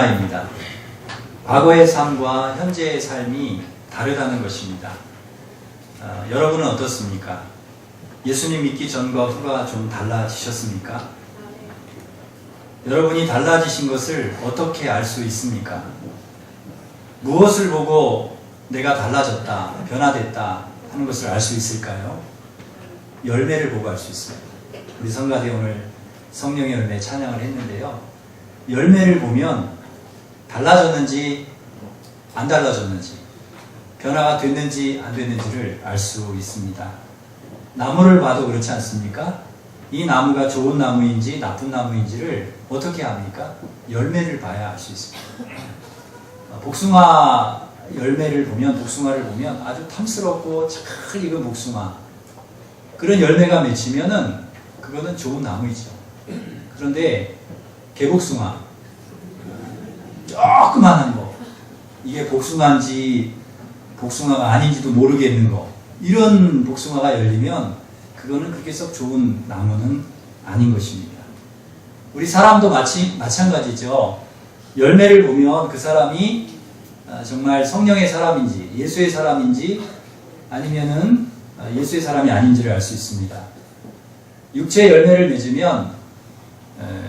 입니다. 과거의 삶과 현재의 삶이 다르다는 것입니다. 여러분은 어떻습니까? 예수님 믿기 전과 후가 좀 달라지셨습니까? 여러분이 달라지신 것을 어떻게 알 수 있습니까? 무엇을 보고 내가 달라졌다, 변화됐다 하는 것을 알 수 있을까요? 열매를 보고 알 수 있어요. 우리 성가대 오늘 성령의 열매 찬양을 했는데요. 열매를 보면 달라졌는지 안 달라졌는지, 변화가 됐는지 안 됐는지를 알 수 있습니다. 나무를 봐도 그렇지 않습니까? 이 나무가 좋은 나무인지 나쁜 나무인지를 어떻게 합니까? 열매를 봐야 알 수 있습니다. 복숭아 열매를 보면, 복숭아를 보면 아주 탐스럽고 잘 익은 복숭아, 그런 열매가 맺히면은 그거는 좋은 나무이죠. 그런데 개복숭아, 조그만한 거, 이게 복숭아인지 복숭아가 아닌지도 모르겠는 거, 이런 복숭아가 열리면 그거는 그렇게 썩 좋은 나무는 아닌 것입니다. 우리 사람도 마찬가지죠. 열매를 보면 그 사람이 정말 성령의 사람인지 예수의 사람인지 아니면은 예수의 사람이 아닌지를 알 수 있습니다. 육체의 열매를 맺으면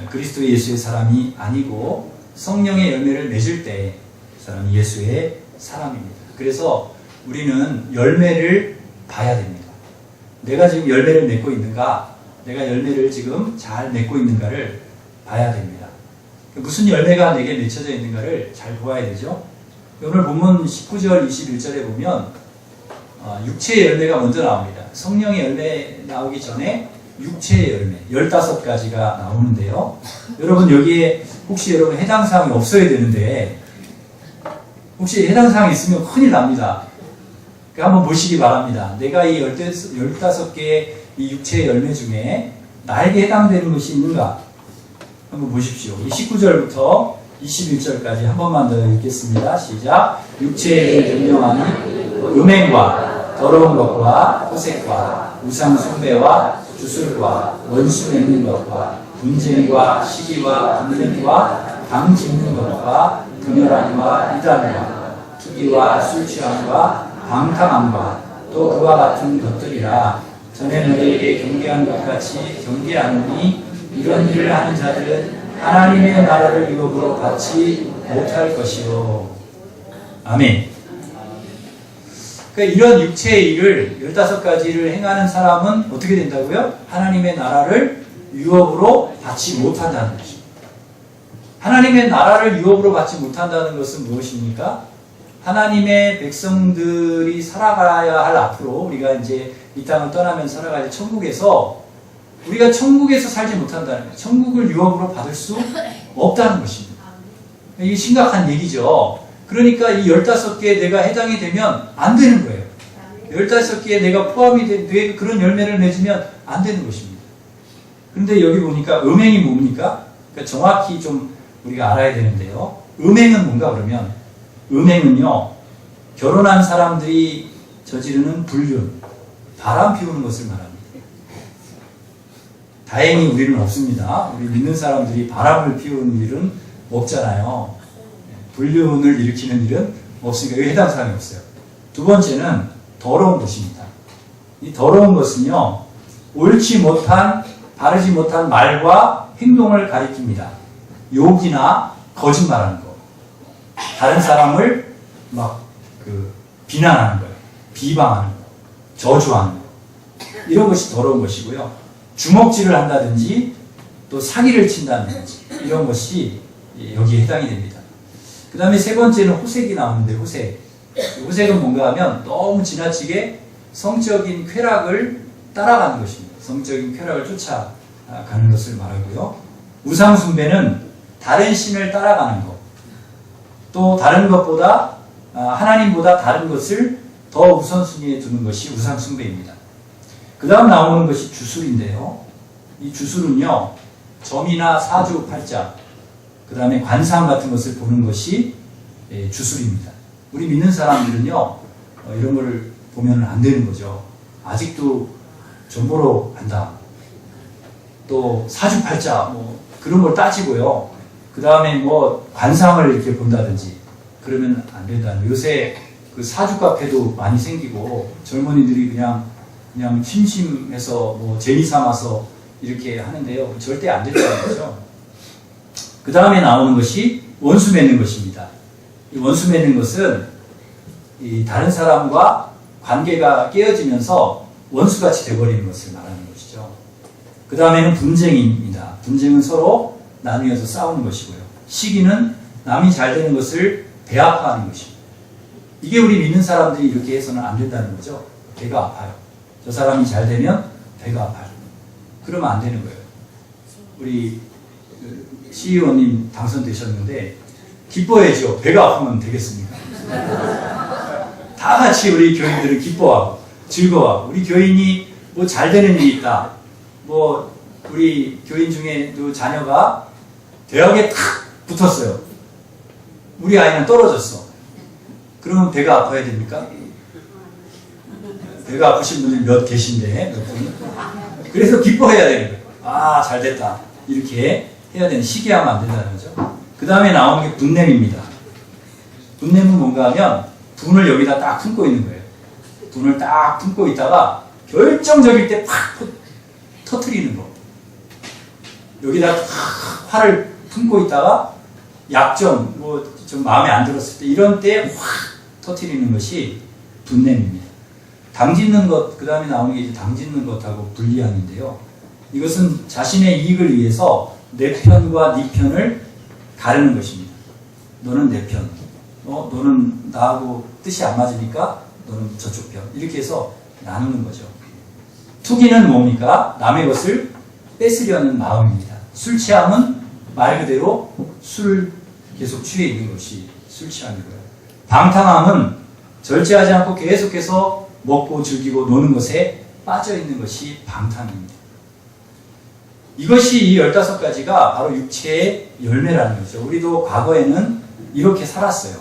그리스도 예수의 사람이 아니고 성령의 열매를 맺을 때 그 사람이 예수의 사람입니다. 그래서 우리는 열매를 봐야 됩니다. 내가 지금 열매를 맺고 있는가, 내가 열매를 지금 잘 맺고 있는가를 봐야 됩니다. 무슨 열매가 내게 맺혀져 있는가를 잘 보아야 되죠. 오늘 본문 19절, 21절에 보면 육체의 열매가 먼저 나옵니다. 성령의 열매 나오기 전에 육체의 열매 15가지가 나오는데요. 여러분 여기에 혹시 여러분 해당 사항이 없어야 되는데 혹시 해당 사항이 있으면 큰일 납니다. 한번 보시기 바랍니다. 내가 이 15개의 이 육체의 열매 중에 나에게 해당되는 것이 있는가? 한번 보십시오. 19절부터 21절까지 한 번만 더 읽겠습니다. 시작. 육체를 증명하는 음행과 더러운 것과 호색과 우상 숭배와 주술과 원수 맺는 것과 분쟁과 시기와 분쟁과 당 짓는 것과 등혈함과 이단과 투기와 술 취함과 방탕함과 또 그와 같은 것들이라. 전에 너희에게 경계한 것 같이 경계하노니 이런 일을 하는 자들은 하나님의 나라를 유업으로 받지 못할 것이요. 아멘. 그러니까 이런 육체의 일을 15가지를 행하는 사람은 어떻게 된다고요? 하나님의 나라를 유업으로 받지 못한다는 것입니다. 하나님의 나라를 유업으로 받지 못한다는 것은 무엇입니까? 하나님의 백성들이 살아가야 할 앞으로 우리가 이제 이 땅을 떠나면서 살아갈 천국에서 우리가 천국에서 살지 못한다는 거예요. 천국을 유업으로 받을 수 없다는 것입니다. 이게 심각한 얘기죠. 그러니까 이 15개에 내가 해당이 되면 안 되는 거예요. 15개에 내가 포함이 된 그런 열매를 맺으면 안 되는 것입니다. 그런데 여기 보니까 음행이 뭡니까? 그러니까 정확히 좀 우리가 알아야 되는데요. 음행은 뭔가 그러면 음행은요, 결혼한 사람들이 저지르는 불륜, 바람 피우는 것을 말합니다. 다행히 우리는 없습니다. 우리 믿는 사람들이 바람을 피우는 일은 없잖아요. 불륜을 일으키는 일은 없으니까 여기 해당 사항이 없어요. 두 번째는 더러운 것입니다. 이 더러운 것은요, 옳지 못한, 바르지 못한 말과 행동을 가리킵니다. 욕이나 거짓말하는 거. 다른 사람을 비난하는 거예요. 비방하는 거. 저주하는 거. 이런 것이 더러운 것이고요. 주먹질을 한다든지 또 사기를 친다든지 이런 것이 여기에 해당이 됩니다. 그 다음에 세 번째는 호색이 나오는데 호색은 뭔가 하면 너무 지나치게 성적인 쾌락을 따라가는 것입니다. 성적인 쾌락을 쫓아가는 것을 말하고요. 우상숭배는 다른 신을 따라가는 것, 또 다른 것보다 하나님보다 다른 것을 더 우선순위에 두는 것이 우상숭배입니다. 그 다음 나오는 것이 주술인데요. 이 주술은요, 점이나 사주, 팔자, 그 다음에 관상 같은 것을 보는 것이 주술입니다. 우리 믿는 사람들은요, 이런 걸 보면 안 되는 거죠. 아직도 점 보러 간다. 또 사주, 팔자, 그런 걸 따지고요. 그 다음에 뭐 관상을 이렇게 본다든지 그러면 안 된다는 거예요. 요새 그 사주 카페도 많이 생기고 젊은이들이 그냥 심심해서 뭐 재미 삼아서 이렇게 하는데요. 절대 안 된다는 거죠. 그 다음에 나오는 것이 원수 맺는 것입니다. 이 원수 맺는 것은 이 다른 사람과 관계가 깨어지면서 원수같이 되어버리는 것을 말하는 것이죠. 그 다음에는 분쟁입니다. 분쟁은 서로 나누어서 싸우는 것이고요. 시기는 남이 잘 되는 것을 배아파하는 것입니다. 이게 우리 믿는 사람들이 이렇게 해서는 안 된다는 거죠. 배가 아파요. 저 사람이 잘 되면 배가 아파요. 그러면 안 되는 거예요. 우리 CEO님 당선되셨는데 기뻐해야죠. 배가 아프면 되겠습니까? 다 같이 우리 교인들은 기뻐하고 즐거워하고 우리 교인이 뭐 잘 되는 일이 있다. 뭐 우리 교인 중에 또 자녀가 대학에 탁 붙었어요. 우리 아이는 떨어졌어. 그러면 배가 아파야 됩니까? 배가 아프신 분이 몇 계신데 몇 분? 그래서 기뻐해야 되는 거예요. 아, 잘 됐다. 이렇게 해야 되는, 시기하면 안 된다는 거죠. 그 다음에 나오는 게 분냄입니다. 분냄은 뭔가 하면 분을 여기다 딱 품고 있는 거예요. 분을 딱 품고 있다가 결정적일 때 팍 터트리는 거. 여기다 팍 화를 품고 있다가 약점, 뭐 좀 마음에 안 들었을 때 이런 때에 확 터트리는 것이 분냄입니다. 당짓는 것, 그 다음에 나오는 게 이제 당짓는 것하고 분리함인데요. 이것은 자신의 이익을 위해서 내 편과 네 편을 가르는 것입니다. 너는 내 편, 너는 나하고 뜻이 안 맞으니까 너는 저쪽 편. 이렇게 해서 나누는 거죠. 투기는 뭡니까? 남의 것을 뺏으려는 마음입니다. 술 취함은 말 그대로 술 계속 취해 있는 것이 술 취함이고요. 방탕함은 절제하지 않고 계속해서 먹고 즐기고 노는 것에 빠져 있는 것이 방탕입니다. 이것이 이 15가지가 바로 육체의 열매라는 거죠. 우리도 과거에는 이렇게 살았어요.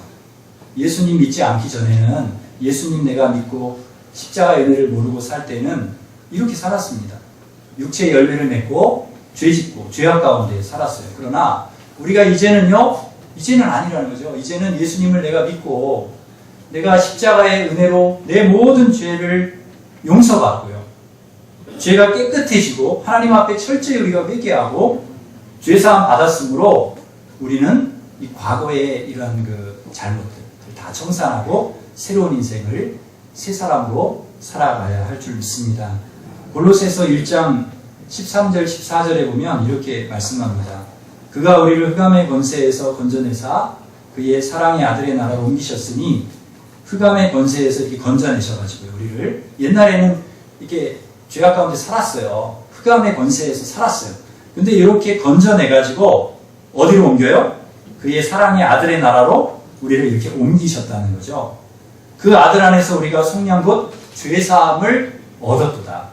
예수님 믿지 않기 전에는, 예수님 내가 믿고 십자가 열매를 모르고 살 때는 이렇게 살았습니다. 육체의 열매를 맺고 죄짓고 죄악 가운데 살았어요. 그러나 우리가 이제는 아니라는 거죠. 이제는 예수님을 내가 믿고 내가 십자가의 은혜로 내 모든 죄를 용서받고요. 죄가 깨끗해지고 하나님 앞에 철저히 우리가 회개하고 죄사함 받았으므로 우리는 이 과거의 이러한 그 잘못들 다 청산하고 새로운 인생을 새 사람으로 살아가야 할 줄 믿습니다. 골로새서 1장 13절 14절에 보면 이렇게 말씀합니다. 그가 우리를 흑암의 권세에서 건져내사 그의 사랑의 아들의 나라로 옮기셨으니, 흑암의 권세에서 이렇게 건져내셔가지고요. 우리를 옛날에는 이렇게 죄악 가운데 살았어요. 흑암의 권세에서 살았어요. 근데 이렇게 건져내가지고 어디로 옮겨요? 그의 사랑의 아들의 나라로 우리를 이렇게 옮기셨다는 거죠. 그 아들 안에서 우리가 속량 곧 죄사함을 얻었도다.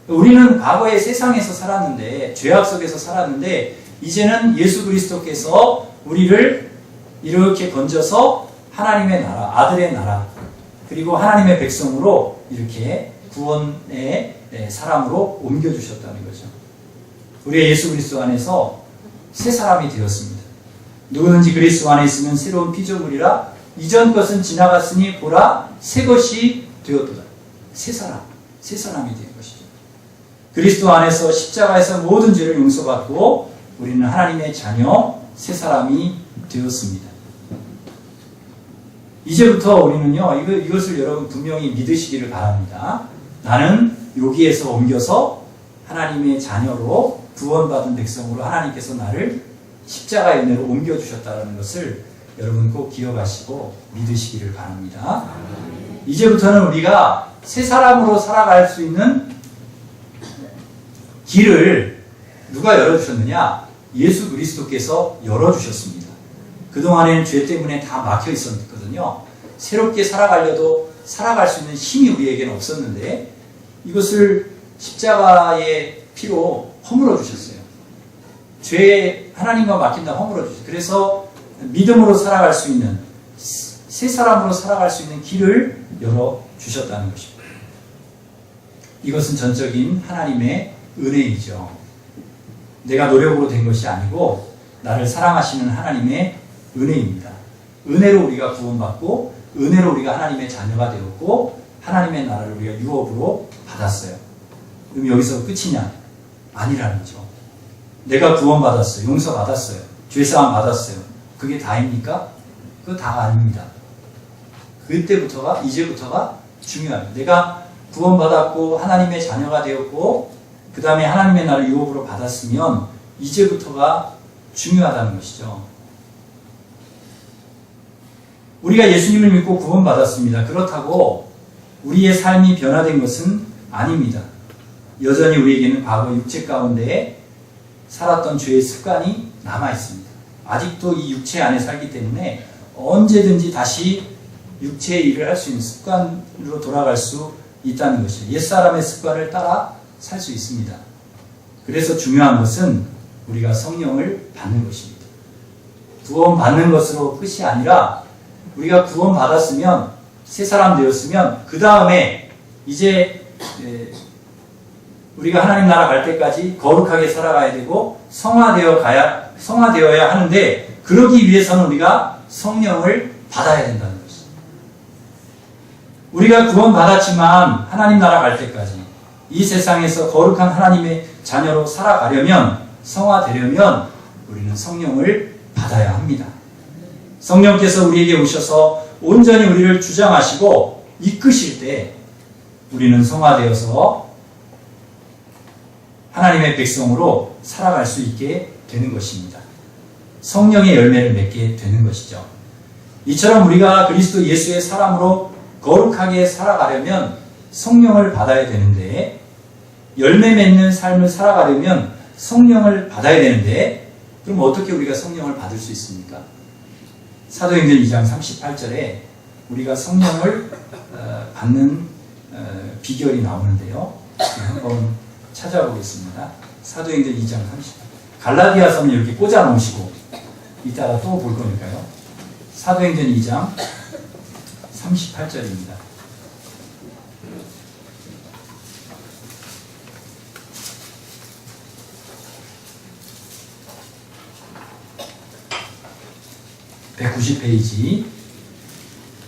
우리는 과거에 세상에서 살았는데, 죄악 속에서 살았는데, 이제는 예수 그리스도께서 우리를 이렇게 건져서 하나님의 나라, 아들의 나라, 그리고 하나님의 백성으로 이렇게 구원의 사람으로 옮겨주셨다는 거죠. 우리의 예수 그리스도 안에서 새 사람이 되었습니다. 누구든지 그리스도 안에 있으면 새로운 피조물이라 이전 것은 지나갔으니 보라 새 것이 되었도다. 새 사람이 된 것이죠. 그리스도 안에서 십자가에서 모든 죄를 용서받고 우리는 하나님의 자녀, 새 사람이 되었습니다. 이제부터 우리는요, 이것을 여러분 분명히 믿으시기를 바랍니다. 나는 여기에서 옮겨서 하나님의 자녀로 구원받은 백성으로 하나님께서 나를 십자가의 은혜로 옮겨주셨다는 것을 여러분 꼭 기억하시고 믿으시기를 바랍니다. 이제부터는 우리가 새 사람으로 살아갈 수 있는 길을 누가 열어주셨느냐? 예수 그리스도께서 열어주셨습니다. 그동안에는 죄 때문에 다 막혀 있었거든요. 새롭게 살아가려도 살아갈 수 있는 힘이 우리에게는 없었는데 이것을 십자가의 피로 허물어 주셨어요. 죄에 하나님과 맡긴다 허물어 주셨어요. 그래서 믿음으로 살아갈 수 있는, 새 사람으로 살아갈 수 있는 길을 열어 주셨다는 것입니다. 이것은 전적인 하나님의 은혜이죠. 내가 노력으로 된 것이 아니고 나를 사랑하시는 하나님의 은혜입니다. 은혜로 우리가 구원받고 은혜로 우리가 하나님의 자녀가 되었고 하나님의 나라를 우리가 유업으로 받았어요. 그럼 여기서 끝이냐? 아니라는 거죠. 내가 구원받았어요. 용서받았어요. 죄사함 받았어요. 그게 다입니까? 그거 다가 아닙니다. 그때부터가, 이제부터가 중요합니다. 내가 구원받았고 하나님의 자녀가 되었고 그 다음에 하나님의 나를 유업으로 받았으면 이제부터가 중요하다는 것이죠. 우리가 예수님을 믿고 구원받았습니다. 그렇다고 우리의 삶이 변화된 것은 아닙니다. 여전히 우리에게는 과거 육체 가운데 살았던 죄의 습관이 남아있습니다. 아직도 이 육체 안에 살기 때문에 언제든지 다시 육체의 일을 할 수 있는 습관으로 돌아갈 수 있다는 것이죠. 옛사람의 습관을 따라 살 수 있습니다. 그래서 중요한 것은 우리가 성령을 받는 것입니다. 구원받는 것으로 끝이 아니라 우리가 구원받았으면 새 사람 되었으면 그 다음에 이제 우리가 하나님 나라 갈 때까지 거룩하게 살아가야 되고 성화되어야 하는데 그러기 위해서는 우리가 성령을 받아야 된다는 것이죠. 우리가 구원받았지만 하나님 나라 갈 때까지 이 세상에서 거룩한 하나님의 자녀로 살아가려면 성화되려면 우리는 성령을 받아야 합니다. 성령께서 우리에게 오셔서 온전히 우리를 주장하시고 이끄실 때 우리는 성화되어서 하나님의 백성으로 살아갈 수 있게 되는 것입니다. 성령의 열매를 맺게 되는 것이죠. 이처럼 우리가 그리스도 예수의 사람으로 거룩하게 살아가려면 성령을 받아야 되는데 열매 맺는 삶을 살아가려면 성령을 받아야 되는데 그럼 어떻게 우리가 성령을 받을 수 있습니까? 사도행전 2장 38절에 우리가 성령을 받는 비결이 나오는데요. 한번 찾아보겠습니다. 사도행전 2장 30. 갈라디아서는 이렇게 꽂아 놓으시고 이따가 또 볼 거니까요. 사도행전 2장 38절입니다. (190페이지)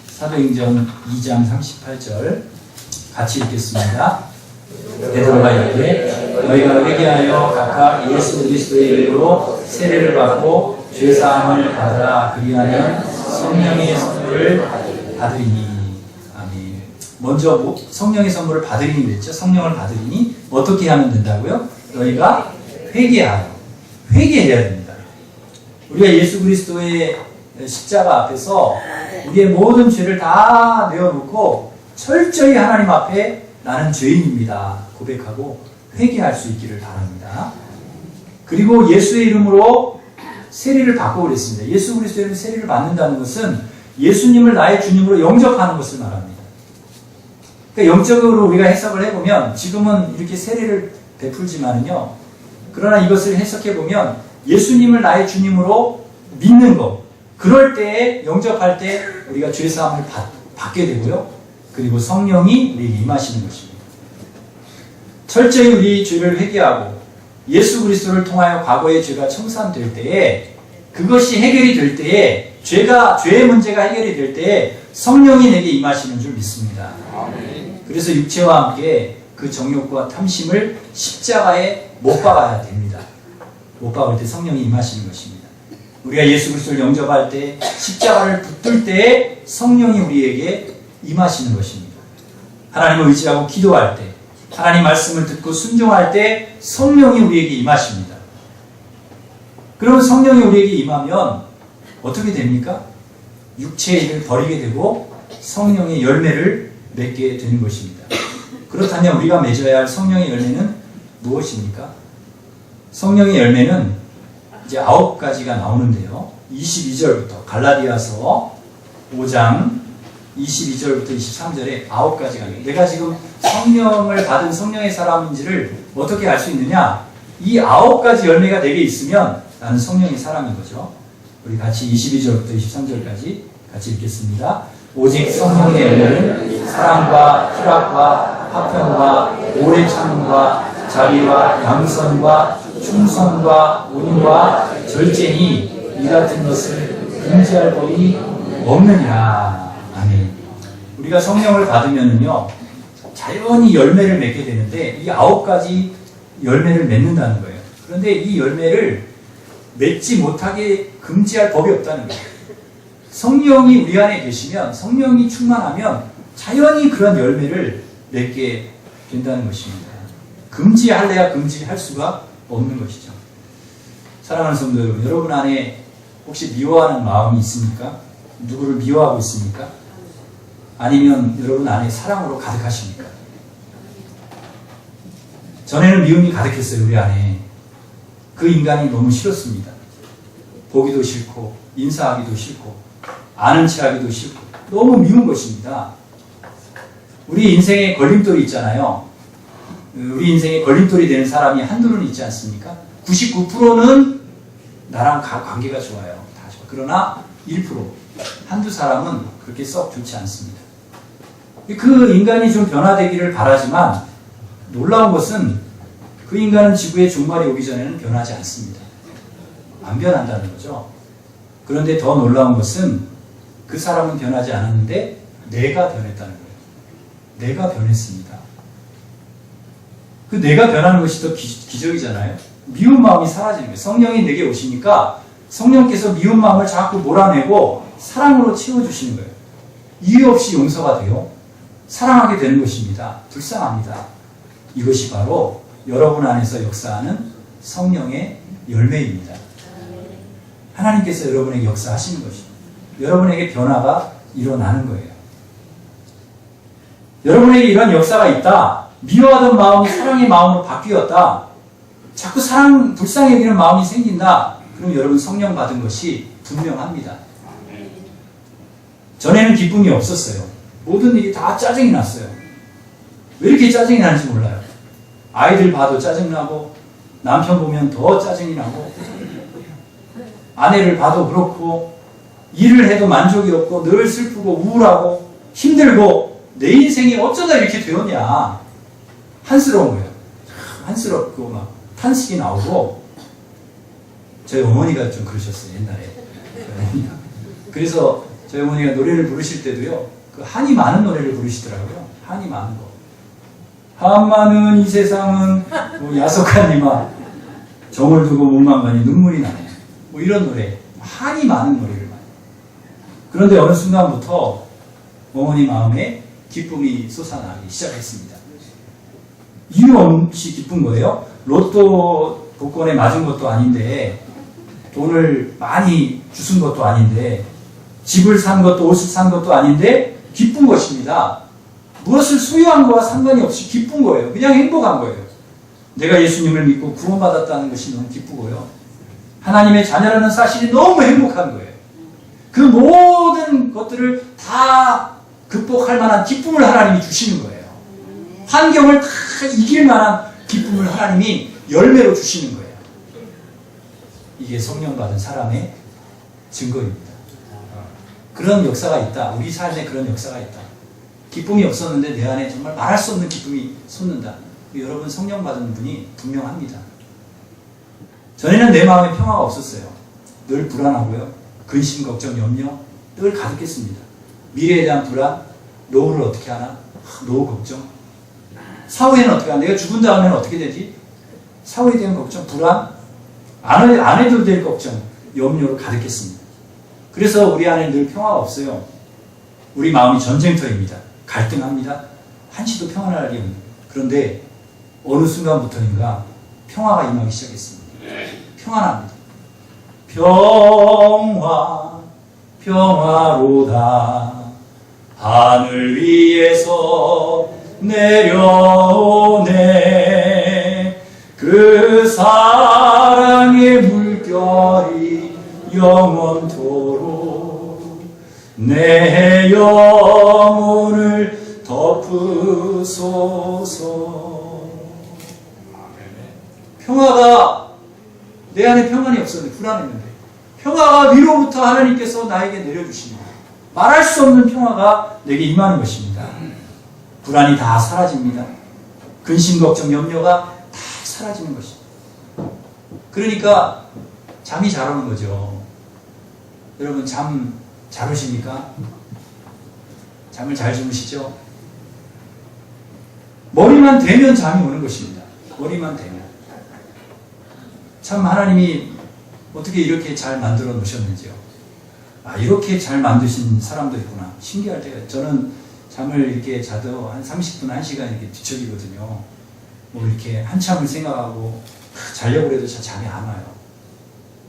사도행전 2장 38절 같이 읽겠습니다. 베드로가 이르되 너희가 회개하여 각각 예수 그리스도의 이름으로 세례를 받고 죄사함을 받으라. 그리하면 성령의 선물을 받으리니. 아멘. 먼저 성령의 선물을 받으리니 그랬죠. 성령을 받으리니 어떻게 하면 된다고요? 너희가 회개해야 됩니다. 우리가 예수 그리스도의 십자가 앞에서 우리의 모든 죄를 다 내어놓고 철저히 하나님 앞에 나는 죄인입니다 고백하고 회개할 수 있기를 바랍니다. 그리고 예수의 이름으로 세례를 받고 그랬습니다. 예수 그리스도의 이름으로 세례를 받는다는 것은 예수님을 나의 주님으로 영접하는 것을 말합니다. 그러니까 영적으로 우리가 해석을 해보면 지금은 이렇게 세례를 베풀지만은요, 그러나 이것을 해석해보면 예수님을 나의 주님으로 믿는 것, 그럴 때에 영접할 때 우리가 죄사함을 받게 되고요. 그리고 성령이 우리에게 임하시는 것입니다. 철저히 우리 죄를 회개하고 예수 그리스도를 통하여 과거의 죄가 청산될 때에 그것이 해결이 될 때에 죄의 문제가 해결이 될 때에 성령이 내게 임하시는 줄 믿습니다. 그래서 육체와 함께 그 정욕과 탐심을 십자가에 못 박아야 됩니다. 못 박을 때 성령이 임하시는 것입니다. 우리가 예수 그리스도를 영접할 때 십자가를 붙들 때에 성령이 우리에게 임하시는 것입니다. 하나님을 의지하고 기도할 때 하나님 말씀을 듣고 순종할 때 성령이 우리에게 임하십니다. 그러면 성령이 우리에게 임하면 어떻게 됩니까? 육체의 일을 버리게 되고 성령의 열매를 맺게 되는 것입니다. 그렇다면 우리가 맺어야 할 성령의 열매는 무엇입니까? 성령의 열매는 이제 9가지가 나오는데요. 22절부터 갈라디아서 5장 22절부터 23절에 9가지가 있어요. 내가 지금 성령을 받은 성령의 사람인지를 어떻게 알 수 있느냐? 이 9가지 열매가 내게 있으면 나는 성령의 사람인 거죠. 우리 같이 22절부터 23절까지 같이 읽겠습니다. 오직 성령의 열매는 사랑과 희락과 화평과 오래 참음과 자비와 양선과 충성과 온유와 절제니 이 같은 것을 금지할 법이 없느니라. 아멘. 우리가 성령을 받으면은요, 자연히 열매를 맺게 되는데, 이 9가지 열매를 맺는다는 거예요. 그런데 이 열매를 맺지 못하게 금지할 법이 없다는 거예요. 성령이 우리 안에 계시면, 성령이 충만하면 자연히 그런 열매를 맺게 된다는 것입니다. 금지할래야 금지할 수가 없는 것이죠. 사랑하는 성도 여러분, 여러분 안에 혹시 미워하는 마음이 있습니까? 누구를 미워하고 있습니까? 아니면 여러분 안에 사랑으로 가득하십니까? 전에는 미움이 가득했어요, 우리 안에. 그 인간이 너무 싫었습니다. 보기도 싫고, 인사하기도 싫고, 아는 체 하기도 싫고, 너무 미운 것입니다. 우리 인생에 걸림돌이 있잖아요. 우리 인생에 걸림돌이 되는 사람이 한둘은 있지 않습니까? 99%는 나랑 관계가 좋아요. 다 좋아. 그러나 1%, 한두 사람은 그렇게 썩 좋지 않습니다. 그 인간이 좀 변화되기를 바라지만 놀라운 것은 그 인간은 지구의 종말이 오기 전에는 변하지 않습니다. 안 변한다는 거죠. 그런데 더 놀라운 것은 그 사람은 변하지 않았는데 내가 변했다는 거예요. 내가 변했습니다. 그 내가 변하는 것이 더 기적이잖아요. 미운 마음이 사라지는 거예요. 성령이 내게 오시니까 성령께서 미운 마음을 자꾸 몰아내고 사랑으로 채워주시는 거예요. 이유 없이 용서가 돼요. 사랑하게 되는 것입니다. 불쌍합니다. 이것이 바로 여러분 안에서 역사하는 성령의 열매입니다. 하나님께서 여러분에게 역사하시는 것입니다. 여러분에게 변화가 일어나는 거예요. 여러분에게 이런 역사가 있다. 미워하던 마음이 사랑의 마음으로 바뀌었다. 자꾸 불쌍히 여기는 마음이 생긴다. 그럼 여러분 성령 받은 것이 분명합니다. 전에는 기쁨이 없었어요. 모든 일이 다 짜증이 났어요. 왜 이렇게 짜증이 나는지 몰라요. 아이들 봐도 짜증나고, 남편 보면 더 짜증이 나고, 아내를 봐도 그렇고, 일을 해도 만족이 없고, 늘 슬프고, 우울하고, 힘들고, 내 인생이 어쩌다 이렇게 되었냐. 한스러운 거예요. 한스럽고, 막, 탄식이 나오고, 저희 어머니가 좀 그러셨어요, 옛날에. 그래서 저희 어머니가 노래를 부르실 때도요, 그 한이 많은 노래를 부르시더라고요. 한이 많은 거. 한 많은 이 세상은 뭐 야속한 이마, 정을 두고 몸만 가니 눈물이 나네. 뭐 이런 노래, 한이 많은 노래를 많이. 그런데 어느 순간부터 어머니 마음에 기쁨이 솟아나기 시작했습니다. 이유 없이 기쁜 거예요. 로또 복권에 맞은 것도 아닌데, 돈을 많이 주신 것도 아닌데, 집을 산 것도 옷을 산 것도 아닌데 기쁜 것입니다. 무엇을 소유한 거와 상관이 없이 기쁜 거예요. 그냥 행복한 거예요. 내가 예수님을 믿고 구원받았다는 것이 너무 기쁘고요. 하나님의 자녀라는 사실이 너무 행복한 거예요. 그 모든 것들을 다 극복할 만한 기쁨을 하나님이 주시는 거예요. 환경을 다 이길 만한 기쁨을 하나님이 열매로 주시는 거예요. 이게 성령 받은 사람의 증거입니다. 그런 역사가 있다. 우리 삶에 그런 역사가 있다. 기쁨이 없었는데 내 안에 정말 말할 수 없는 기쁨이 솟는다. 여러분 성령 받은 분이 분명합니다. 전에는 내 마음에 평화가 없었어요. 늘 불안하고요. 근심, 걱정, 염려 늘 가득했습니다. 미래에 대한 불안, 노후를 어떻게 하나? 노후 걱정. 사후에는 어떻게 하나? 내가 죽은 다음에는 어떻게 되지? 사후에 대한 걱정, 불안, 안 해도 될 걱정, 염려로 가득했습니다. 그래서 우리 안에 늘 평화가 없어요. 우리 마음이 전쟁터입니다. 갈등합니다. 한시도 평안할 날이 없는. 그런데 어느 순간부터인가 평화가 임하기 시작했습니다. 평안합니다. 평화, 평화로다. 하늘 위에서 내려오네. 그 사랑의 물결이 영원토록 내 영혼을 덮으소서. 평화가 내 안에 평안이 없었는데 불안했는데 평화가 위로부터 하나님께서 나에게 내려주십니다. 말할 수 없는 평화가 내게 임하는 것입니다. 불안이 다 사라집니다. 근심, 걱정, 염려가 다 사라지는 것입니다. 그러니까 잠이 잘 오는 거죠. 여러분 잠 잘 오십니까? 잠을 잘 주무시죠? 머리만 대면 잠이 오는 것입니다. 머리만 대면. 참 하나님이 어떻게 이렇게 잘 만들어 놓으셨는지요. 아, 이렇게 잘 만드신 사람도 있구나. 신기할 때가. 저는 잠을 이렇게 자도 한 30분, 1시간 이렇게 뒤척이거든요. 뭐 이렇게 한참을 생각하고 자려고 해도 잠이 안 와요.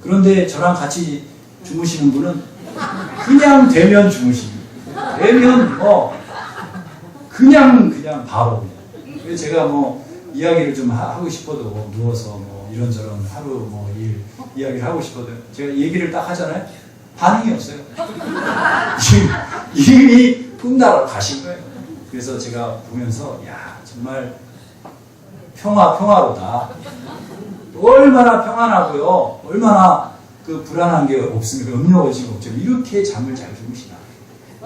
그런데 저랑 같이 주무시는 분은 그냥 대면 주무십니다. 대면 그냥 바로 그냥. 그래서 제가 뭐 이야기를 좀 하고 싶어도 누워서 뭐 이런저런 하루 뭐 일 이야기를 하고 싶어도 제가 얘기를 딱 하잖아요. 반응이 없어요. 이미 꿈나라 가신 거예요. 그래서 제가 보면서 야 정말 평화로다. 얼마나 평안하고요. 얼마나 그 불안한 게 없습니까? 음료의식 없죠. 이렇게 잠을 잘 주무시나.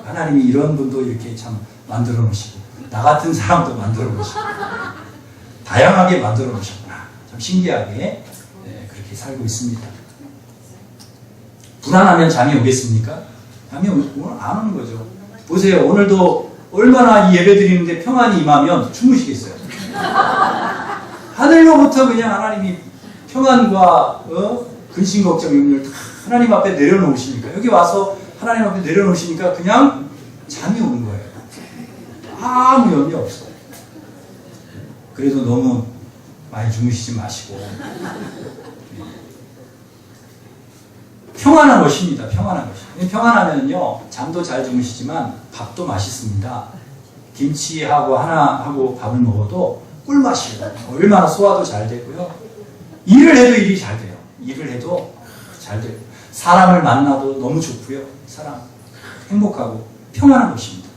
하나님이 이런 분도 이렇게 참 만들어 놓으시고 나 같은 사람도 만들어 놓으시고 다양하게 만들어 놓으셨구나. 참 신기하게 그렇게 살고 있습니다. 불안하면 잠이 오겠습니까? 잠이 오늘 안 오는 거죠. 보세요. 오늘도 얼마나 이 예배 드리는데 평안이 임하면 주무시겠어요. 하늘로부터 그냥 하나님이 평안과 근심 걱정 염려를 다 하나님 앞에 내려놓으시니까 여기 와서 하나님 앞에 내려놓으시니까 그냥 잠이 오는 거예요. 아무 염려 없어요. 그래도 너무 많이 주무시지 마시고 평안한 것입니다. 평안한 것이. 평안하면요 잠도 잘 주무시지만 밥도 맛있습니다. 김치하고 하나하고 밥을 먹어도 꿀맛이에요. 얼마나 소화도 잘 되고요. 일을 해도 일이 잘 돼요. 일을 해도 잘 돼요. 사람을 만나도 너무 좋고요. 사람 행복하고 평안한 것입니다.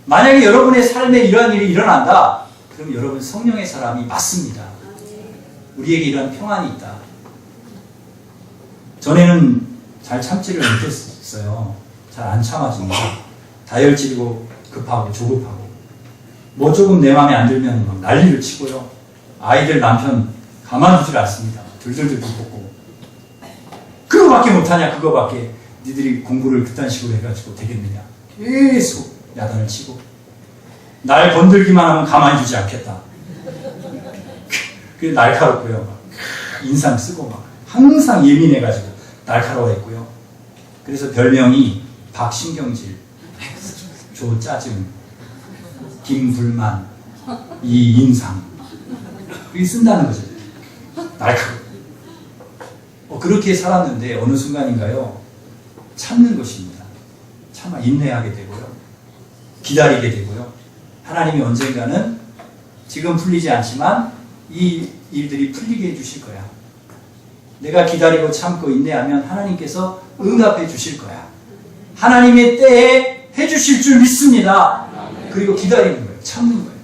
만약에 여러분의 삶에 이러한 일이 일어난다. 그럼 여러분 성령의 사람이 맞습니다. 우리에게 이러한 평안이 있다. 전에는 잘 참지를 못했어요. 잘 안 참아집니다. 다혈질이고 급하고 조급하고 뭐 조금 내 마음에 안 들면 막 난리를 치고요. 아이들 남편 가만두질 않습니다. 들들들 볶고 그거밖에 못하냐 그거밖에 니들이 공부를 그딴 식으로 해가지고 되겠느냐 계속 야단을 치고 날 건들기만 하면 가만히 두지 않겠다. 그게 날카롭고요. 막 인상 쓰고 막 항상 예민해가지고 날카로워했고요. 그래서 별명이 박신경질, 조짜증, 김불만, 이인상 그게 쓴다는 거죠. 날카로워. 그렇게 살았는데 어느 순간인가요? 참는 것입니다. 참아 인내하게 되고요. 기다리게 되고요. 하나님이 언젠가는 지금 풀리지 않지만 이 일들이 풀리게 해주실 거야. 내가 기다리고 참고 인내하면 하나님께서 응답해 주실 거야. 하나님의 때에 해주실 줄 믿습니다. 그리고 기다리는 거예요. 참는 거예요.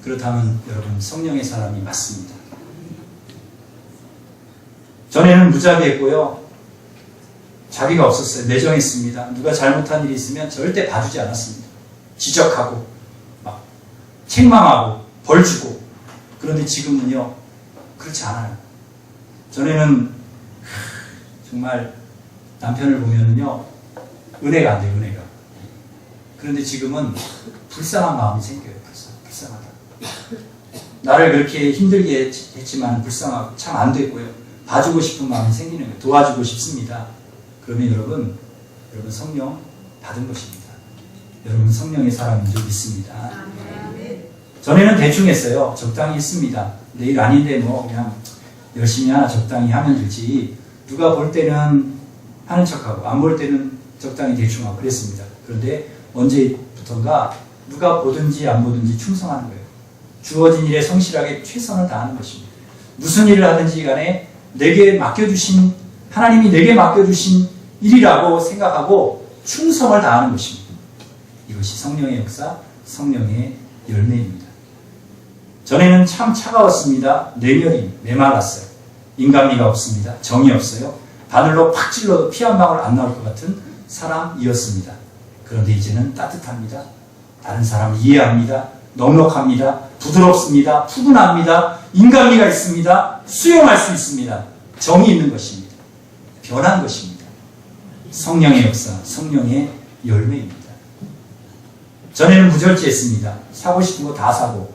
그렇다면 여러분 성령의 사람이 맞습니다. 전에는 무자비했고요. 자비가 없었어요. 매정했습니다. 누가 잘못한 일이 있으면 절대 봐주지 않았습니다. 지적하고 막 책망하고 벌 주고. 그런데 지금은요 그렇지 않아요. 전에는 정말 남편을 보면은요 은혜가 안 돼요. 은혜가. 그런데 지금은 불쌍한 마음이 생겨요. 불쌍하다. 나를 그렇게 힘들게 했지만 불쌍하고 참 안 됐고요. 봐주고 싶은 마음이 생기는 거예요. 도와주고 싶습니다. 그러면 여러분 성령 받은 것입니다. 여러분 성령의 사람인 줄 믿습니다. 전에는 대충 했어요. 적당히 했습니다. 내일 아닌데 뭐 그냥 열심히 하나 적당히 하면 되지. 누가 볼 때는 하는 척하고 안 볼 때는 적당히 대충 하고 그랬습니다. 그런데 언제부턴가 누가 보든지 안 보든지 충성하는 거예요. 주어진 일에 성실하게 최선을 다하는 것입니다. 무슨 일을 하든지 간에 내게 맡겨주신 하나님이 내게 맡겨주신 일이라고 생각하고 충성을 다하는 것입니다. 이것이 성령의 역사, 성령의 열매입니다. 전에는 참 차가웠습니다. 냉혈이 메말랐어요. 인간미가 없습니다. 정이 없어요. 바늘로 팍 찔러도 피 한 방울 안 나올 것 같은 사람이었습니다. 그런데 이제는 따뜻합니다. 다른 사람을 이해합니다. 넉넉합니다. 부드럽습니다. 푸근합니다. 인간미가 있습니다. 수용할 수 있습니다. 정이 있는 것입니다. 변한 것입니다. 성령의 역사, 성령의 열매입니다. 전에는 무절제했습니다. 사고 싶은 거 다 사고,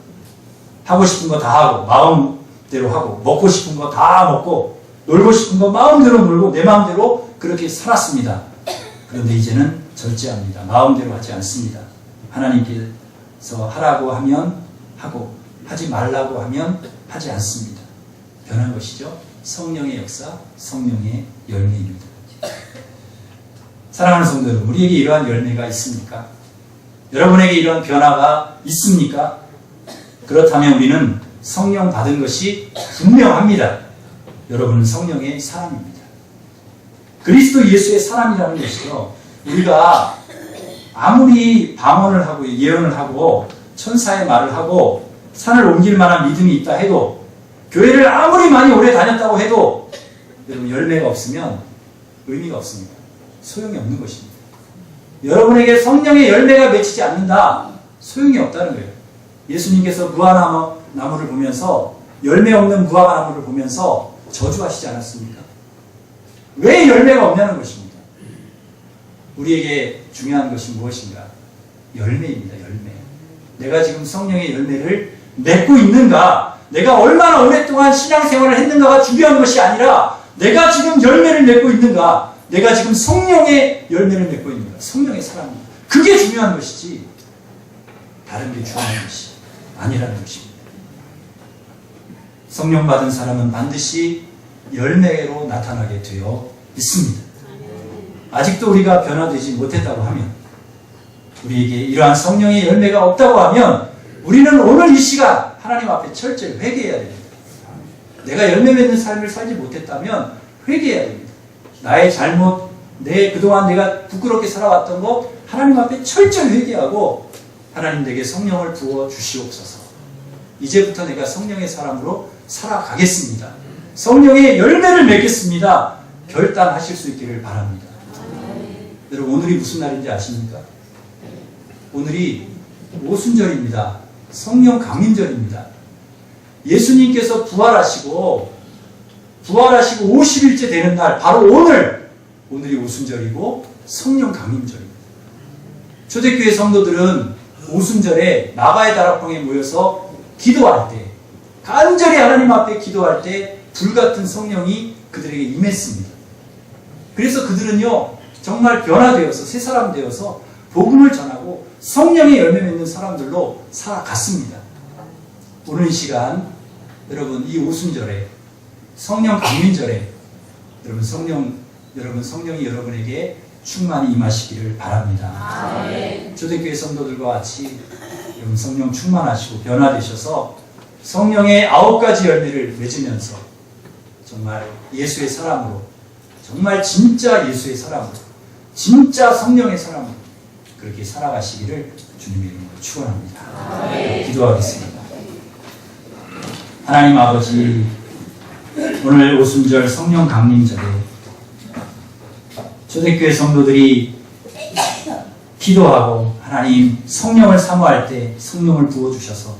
하고 싶은 거 다 하고, 마음대로 하고, 먹고 싶은 거 다 먹고, 놀고 싶은 거 마음대로 놀고, 내 마음대로 그렇게 살았습니다. 그런데 이제는 절제합니다. 마음대로 하지 않습니다. 하나님께서 하라고 하면 하고, 하지 말라고 하면 하지 않습니다. 변한 것이죠. 성령의 역사, 성령의 열매입니다. 사랑하는 성도 여러분, 우리에게 이러한 열매가 있습니까? 여러분에게 이러한 변화가 있습니까? 그렇다면 우리는 성령 받은 것이 분명합니다. 여러분은 성령의 사람입니다. 그리스도 예수의 사람이라는 것이요, 우리가 아무리 방언을 하고 예언을 하고 천사의 말을 하고 산을 옮길 만한 믿음이 있다 해도, 교회를 아무리 많이 오래 다녔다고 해도 여러분 열매가 없으면 의미가 없습니다. 소용이 없는 것입니다. 여러분에게 성령의 열매가 맺히지 않는다, 소용이 없다는 거예요. 예수님께서 무화과나무를 보면서, 열매 없는 무화과나무를 보면서 저주하시지 않았습니까? 왜 열매가 없냐는 것입니다. 우리에게 중요한 것이 무엇인가? 열매입니다. 열매. 내가 지금 성령의 열매를 맺고 있는가, 내가 얼마나 오랫동안 신앙생활을 했는가가 중요한 것이 아니라, 내가 지금 열매를 맺고 있는가, 내가 지금 성령의 열매를 맺고 있는가, 성령의 사람입니다. 그게 중요한 것이지 다른 게 중요한 것이 아니라는 것입니다. 성령 받은 사람은 반드시 열매로 나타나게 되어 있습니다. 아직도 우리가 변화되지 못했다고 하면, 우리에게 이러한 성령의 열매가 없다고 하면, 우리는 오늘 이 시간 하나님 앞에 철저히 회개해야 됩니다. 내가 열매 맺는 삶을 살지 못했다면 회개해야 됩니다. 나의 잘못, 그동안 내가 부끄럽게 살아왔던 거 하나님 앞에 철저히 회개하고, 하나님 내게 성령을 부어 주시옵소서. 이제부터 내가 성령의 사람으로 살아가겠습니다. 성령의 열매를 맺겠습니다. 결단하실 수 있기를 바랍니다. 여러분, 오늘이 무슨 날인지 아십니까? 오늘이 오순절입니다. 성령 강림절입니다. 예수님께서 부활하시고 50일째 되는 날, 바로 오늘이 오순절이고 성령 강림절입니다. 초대교회 성도들은 오순절에 나바의 다락방에 모여서 기도할 때, 간절히 하나님 앞에 기도할 때 불같은 성령이 그들에게 임했습니다. 그래서 그들은요, 정말 변화되어서 새 사람 되어서 복음을 전하고 성령의 열매 맺는 사람들로 살아갔습니다. 오늘 이 시간 여러분, 이 오순절에, 성령 강림절에 여러분 성령이 여러분에게 충만히 임하시기를 바랍니다. 초대교회 성도들과 같이 여러분 성령 충만하시고 변화되셔서 성령의 9가지 열매를 맺으면서 정말 예수의 사람으로, 정말 진짜 예수의 사람으로, 진짜 성령의 사람으로 그렇게 살아가시기를 주님의 이름으로 축원합니다. 기도하겠습니다. 하나님 아버지, 오늘 오순절 성령 강림절에 초대교회 성도들이 기도하고 하나님 성령을 사모할 때 성령을 부어주셔서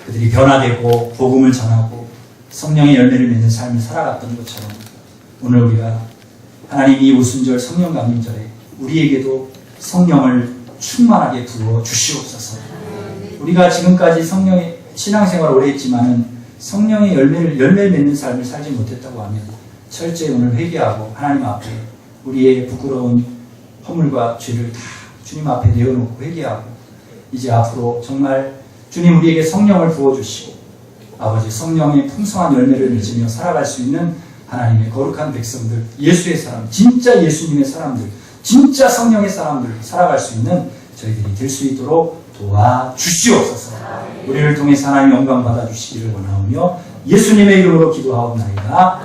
그들이 변화되고 복음을 전하고 성령의 열매를 맺는 삶을 살아갔던 것처럼, 오늘 우리가 하나님 이 오순절 성령 강림절에 우리에게도 성령을 충만하게 부어 주시옵소서. 우리가 지금까지 성령의 신앙생활을 오래 했지만은 성령의 열매를 맺는 삶을 살지 못했다고 하면 철저히 오늘 회개하고 하나님 앞에 우리의 부끄러운 허물과 죄를 다 주님 앞에 내어놓고 회개하고, 이제 앞으로 정말 주님 우리에게 성령을 부어주시고 아버지 성령의 풍성한 열매를 맺으며 살아갈 수 있는 하나님의 거룩한 백성들, 예수의 사람, 진짜 예수님의 사람들, 진짜 성령의 사람들 살아갈 수 있는 저희들이 될 수 있도록 도와주시옵소서. 우리를 통해 하나님 영광 받아주시기를 원하오며 예수님의 이름으로 기도하옵나이다.